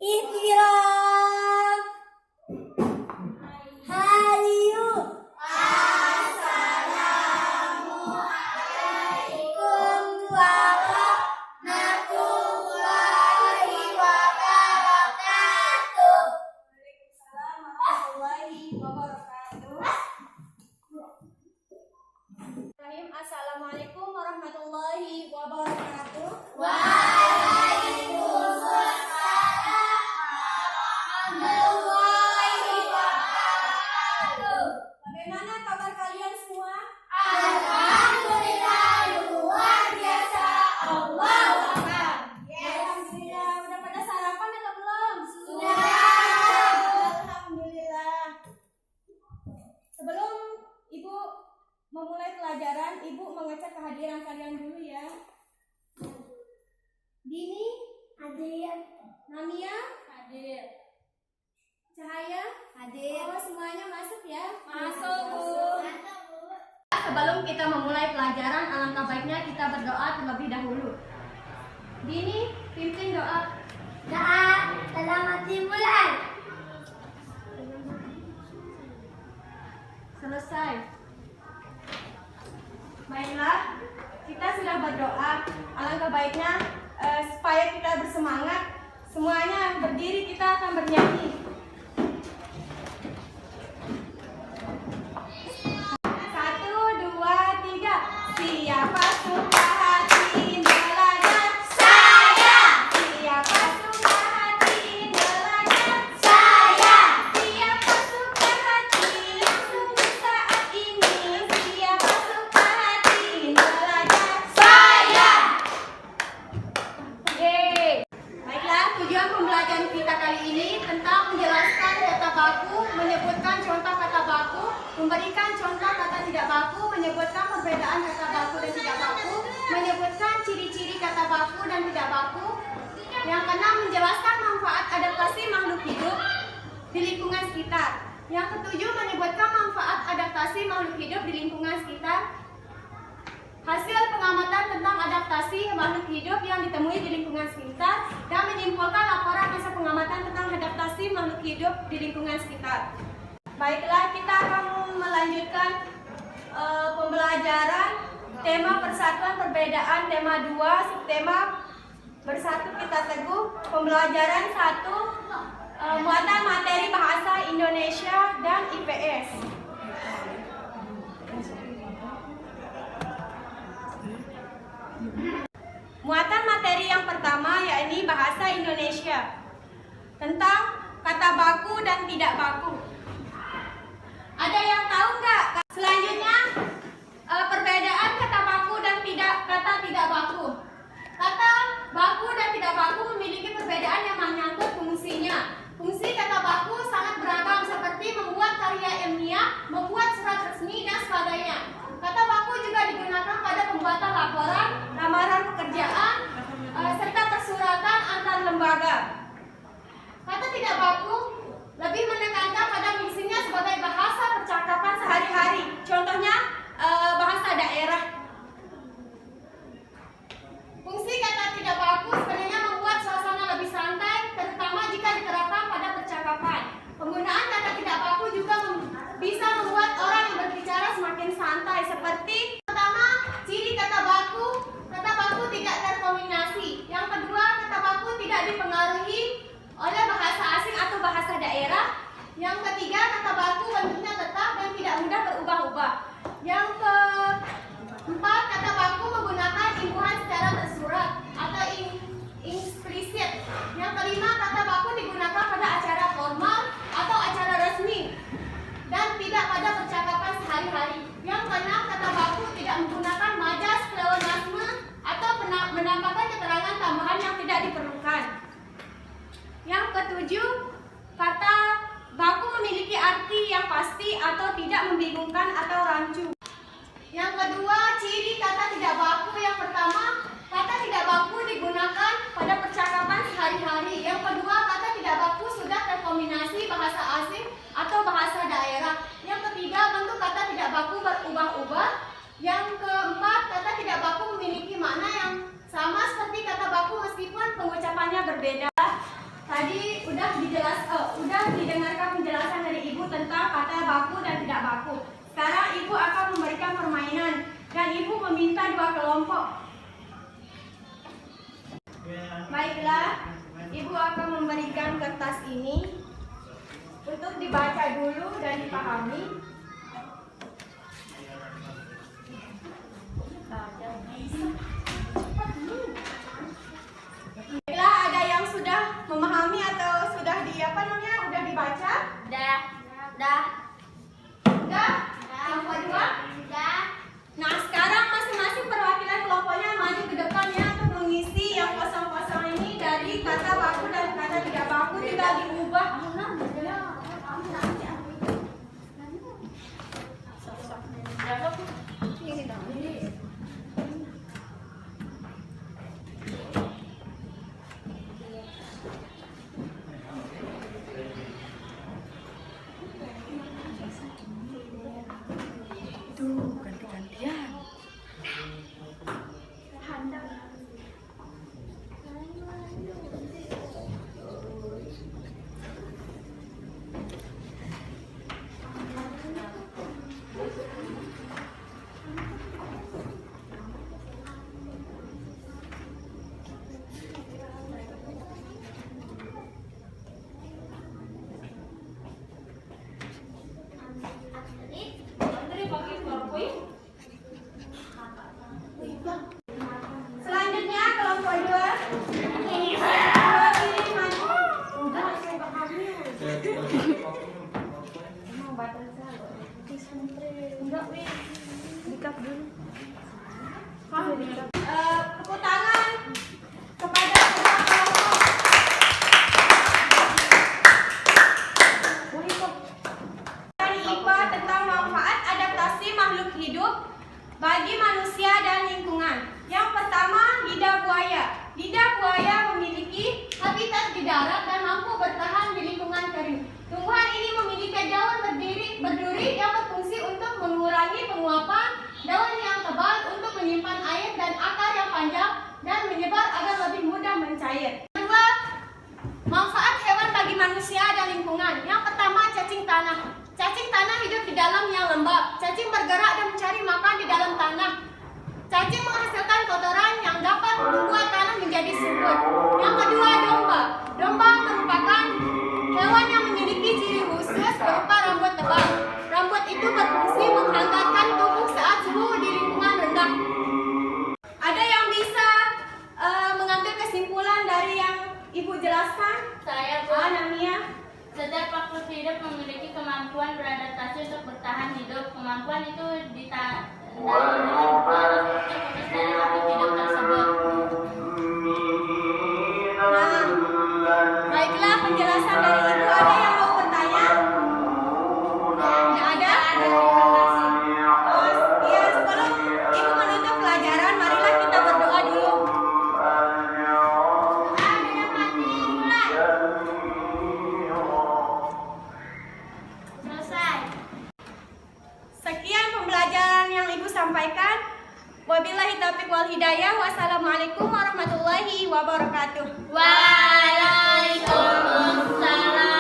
Ihtiram. Hayu. Assalamualaikum warahmatullahi wabarakatuh. Assalamualaikum warahmatullahi wabarakatuh. Bagaimana kabar kalian semua? Alhamdulillah, luar biasa. Allahu Akbar. Alhamdulillah. Udah pada sarapan atau belum? Sudah. Alhamdulillah. Sebelum Ibu memulai pelajaran, Ibu mengecek kehadiran kalian dulu ya. Dini, Hadir. Namia, hadir. Cahaya, hadir. Oh, semuanya masuk ya? Masuk, Bu. Sebelum kita memulai pelajaran, alangkah baiknya kita berdoa terlebih dahulu. Dini, pimpin doa. Doa selamat dimulai. Selesai. Baiklah, kita sudah berdoa. Alangkah baiknya supaya kita bersemangat, semuanya berdiri, kita akan bernyanyi. Satu, dua, tiga. Siapa suka hati belajar? Saya. Siapa suka hati belajar? Saya. Siapa suka hati sungguh saat ini? Siapa suka hati belajar? Saya. Yeay. Baiklah, tujuan pembelajaran kita kali ini tentang menjelaskan kata baku, menyebutkan contoh kata baku, memberikan contoh kata tidak baku, menyebutkan perbedaan kata baku dan tidak baku, menyebutkan ciri-ciri kata baku dan tidak baku. Yang keenam, menjelaskan manfaat adaptasi makhluk hidup di lingkungan sekitar. Yang ketujuh, menyebutkan manfaat adaptasi makhluk hidup di lingkungan sekitar. Hasil pengamatan tentang adaptasi makhluk hidup yang ditemui di lingkungan sekitar dan menyimpulkan laporan hasil pengamatan tentang adaptasi makhluk hidup di lingkungan sekitar. Baiklah, kita akan melanjutkan pembelajaran tema persatuan perbedaan, tema 2, subtema bersatu kita teguh, pembelajaran 1, muatan materi bahasa Indonesia dan IPS. Muatan materi yang pertama yakni bahasa Indonesia tentang kata baku dan tidak baku. Ada yang tahu nggak? Selanjutnya perbedaan kata baku dan kata tidak baku. Kata baku dan tidak baku memiliki perbedaan yang menyangkut fungsinya. Fungsi kata baku sangat beragam seperti membuat karya ilmiah, membuat surat resmi dan sebagainya. Kata baku juga digunakan pada pembuatan laporan, lamaran pekerjaan, serta persuratan antar lembaga. Kata tidak baku lebih menekankan pada fungsinya sebagai bahasa percakapan sehari-hari. Contohnya bahasa daerah. Fungsi kata tidak baku sebenarnya membuat suasana lebih santai, terutama jika diterapkan pada percakapan. Penggunaan kata tidak baku juga bisa membuat orang yang berbicara semakin santai. Seperti pertama, ciri kata baku tidak terkombinasi. Yang kedua, kata baku tidak dipengaruhi oleh bahasa asing atau bahasa daerah. Yang ketiga, kata baku bentuknya tetap dan tidak mudah berubah-ubah. Yang keempat, kata baku menggunakan imbuhan secara tersurat atau implisit. Yang kelima, kata baku digunakan pada acara formal atau acara resmi dan tidak pada percakapan sehari-hari. Yang keenam, kata baku tidak menggunakan majas, pleonasme atau menambahkan keterangan tambahan yang tidak diperlukan. Yang ketujuh, kata baku memiliki arti yang pasti atau tidak membingungkan atau rancu. Yang kedua, ciri kata tidak baku. Yang pertama, kata tidak baku digunakan pada percakapan sehari-hari. Yang kedua, kata tidak baku sudah terkombinasi bahasa asing atau bahasa daerah. Yang ketiga, bentuk kata tidak baku berubah-ubah. Yang keempat, kata tidak baku memiliki makna yang sama seperti kata baku meskipun pengucapannya berbeda. Tadi udah didengarkan penjelasan dari Ibu tentang kata baku dan tidak baku. Sekarang Ibu akan memberikan permainan dan Ibu meminta 2 kelompok. Baiklah, Ibu akan memberikan kertas ini untuk dibaca dulu dan dipahami. Baiklah, ada yang sudah memahami atau sudah udah dibaca? Udah. Udah? Kelompok 2? Udah. Nah, sekarang masing-masing perwakilan kelompoknya maju ke depannya untuk mengisi yang kosong-kosong ini dari kata baku dan kata tidak baku juga diubah. Selanjutnya kelompok 2. Tepuk tangan kepada kedua kelompok. IPA tentang manfaat adaptasi makhluk hidup bagi manusia dan lingkungan. Yang pertama, lidah buaya. Lidah buaya memiliki habitat di darat dan mampu bertahan di lingkungan kering. Tumbuhan ini memiliki daun berduri yang berfungsi untuk mengurangi penguapan, daun yang tebal untuk menyimpan air, dan akar yang panjang dan menyebar agar lebih mudah mencair. Kedua, manfaat hewan bagi manusia dan lingkungan. Yang pertama, cacing tanah. Cacing tanah hidup di dalam yang lembab. Cacing bergerak dan mencari makan di dalam tanah. Cacing menghasilkan kotoran yang dapat membuat tanah menjadi subur. Yang kedua, domba. Domba merupakan hewan yang memiliki ciri khusus berupa rambut tebal. Rambut itu berfungsi menghangatkan tubuh saat suhu di lingkungan rendah. Ada yang bisa mengambil kesimpulan dari yang Ibu jelaskan? Saya, Bu. Namia. Setiap makhluk hidup memiliki kemampuan beradaptasi untuk bertahan hidup. Kemampuan itu ditandai dengan proses kekelestarian makhluk hidup tersebut. Nah, baiklah penjelasan dari Ibu. Ada yang mau bertanya? Tidak ada? Iya, sebelum Ibu menutup pelajaran, marilah kita berdoa dulu. Selesai. Sekian pembelajaran yang Ibu sampaikan. Wabillahi taufiq wal hidayah. Wassalamualaikum warahmatullahi wabarakatuh. Waalaikumsalam.